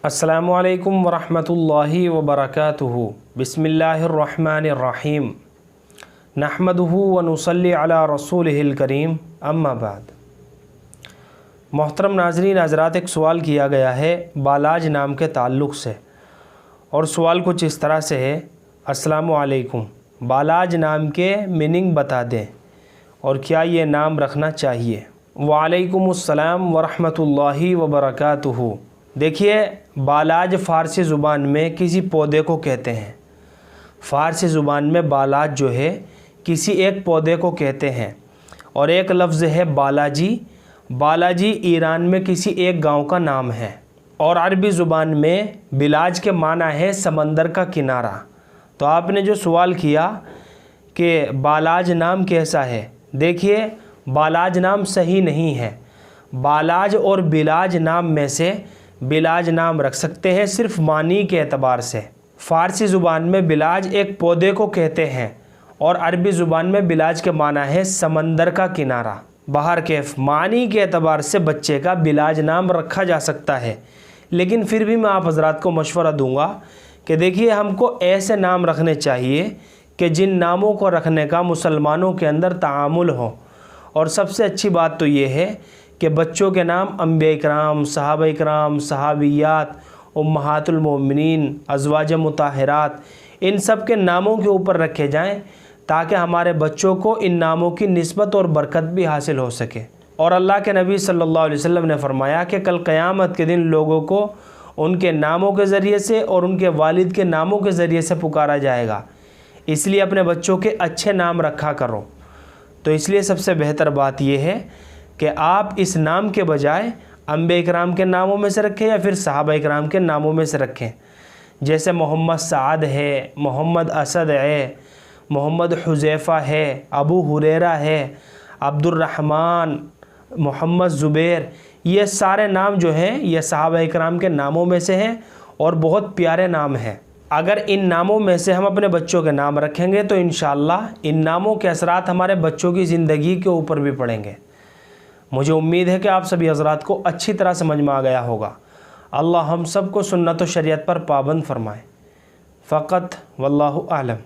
السلام علیکم ورحمۃ اللہ وبرکاتہ۔ بسم اللہ الرحمن الرحیم۔ نحمدہ ونصلی علی رسولہ الکریم، اما بعد۔ محترم ناظرین حضرات، ایک سوال کیا گیا ہے بالاج نام کے تعلق سے، اور سوال کچھ اس طرح سے ہے: السلام علیکم، بالاج نام کے میننگ بتا دیں اور کیا یہ نام رکھنا چاہیے؟ وعلیکم السلام ورحمۃ اللہ وبرکاتہ۔ دیکھیے، بالاج فارسی زبان میں کسی پودے کو کہتے ہیں۔ فارسی زبان میں بالاج جو ہے کسی ایک پودے کو کہتے ہیں، اور ایک لفظ ہے بالاجی۔ بالاجی ایران میں کسی ایک گاؤں کا نام ہے، اور عربی زبان میں بلاج کے معنی ہے سمندر کا کنارہ۔ تو آپ نے جو سوال کیا کہ بالاج نام کیسا ہے، دیکھیے، بالاج نام صحیح نہیں ہے۔ بالاج اور بلاج نام میں سے بلاج نام رکھ سکتے ہیں صرف معنی کے اعتبار سے۔ فارسی زبان میں بلاج ایک پودے کو کہتے ہیں، اور عربی زبان میں بلاج کے معنی ہے سمندر کا کنارہ۔ بہرکیف معنی کے اعتبار سے بچے کا بلاج نام رکھا جا سکتا ہے، لیکن پھر بھی میں آپ حضرات کو مشورہ دوں گا کہ دیکھیے، ہم کو ایسے نام رکھنے چاہیے کہ جن ناموں کو رکھنے کا مسلمانوں کے اندر تعامل ہو۔ اور سب سے اچھی بات تو یہ ہے کہ بچوں کے نام انبیاء کرام، صحابہ کرام، صحابیات، امہات المؤمنین، ازواج مطہرات، ان سب کے ناموں کے اوپر رکھے جائیں، تاکہ ہمارے بچوں کو ان ناموں کی نسبت اور برکت بھی حاصل ہو سکے۔ اور اللہ کے نبی صلی اللہ علیہ وسلم نے فرمایا کہ کل قیامت کے دن لوگوں کو ان کے ناموں کے ذریعے سے اور ان کے والد کے ناموں کے ذریعے سے پکارا جائے گا، اس لیے اپنے بچوں کے اچھے نام رکھا کرو۔ تو اس لیے سب سے بہتر بات یہ ہے کہ آپ اس نام کے بجائے انبیاء کرام کے ناموں میں سے رکھیں یا پھر صحابہ کرام کے ناموں میں سے رکھیں، جیسے محمد سعد ہے، محمد اسد ہے، محمد حذیفہ ہے، ابو ہریرہ ہے، عبد الرحمن، محمد زبیر۔ یہ سارے نام جو ہیں یہ صحابہ کرام کے ناموں میں سے ہیں اور بہت پیارے نام ہیں۔ اگر ان ناموں میں سے ہم اپنے بچوں کے نام رکھیں گے تو انشاءاللہ ان ناموں کے اثرات ہمارے بچوں کی زندگی کے اوپر بھی پڑیں گے۔ مجھے امید ہے کہ آپ سبھی حضرات کو اچھی طرح سمجھ میں آ گیا ہوگا۔ اللہ ہم سب کو سنت و شریعت پر پابند فرمائے۔ فقط واللہ اعلم۔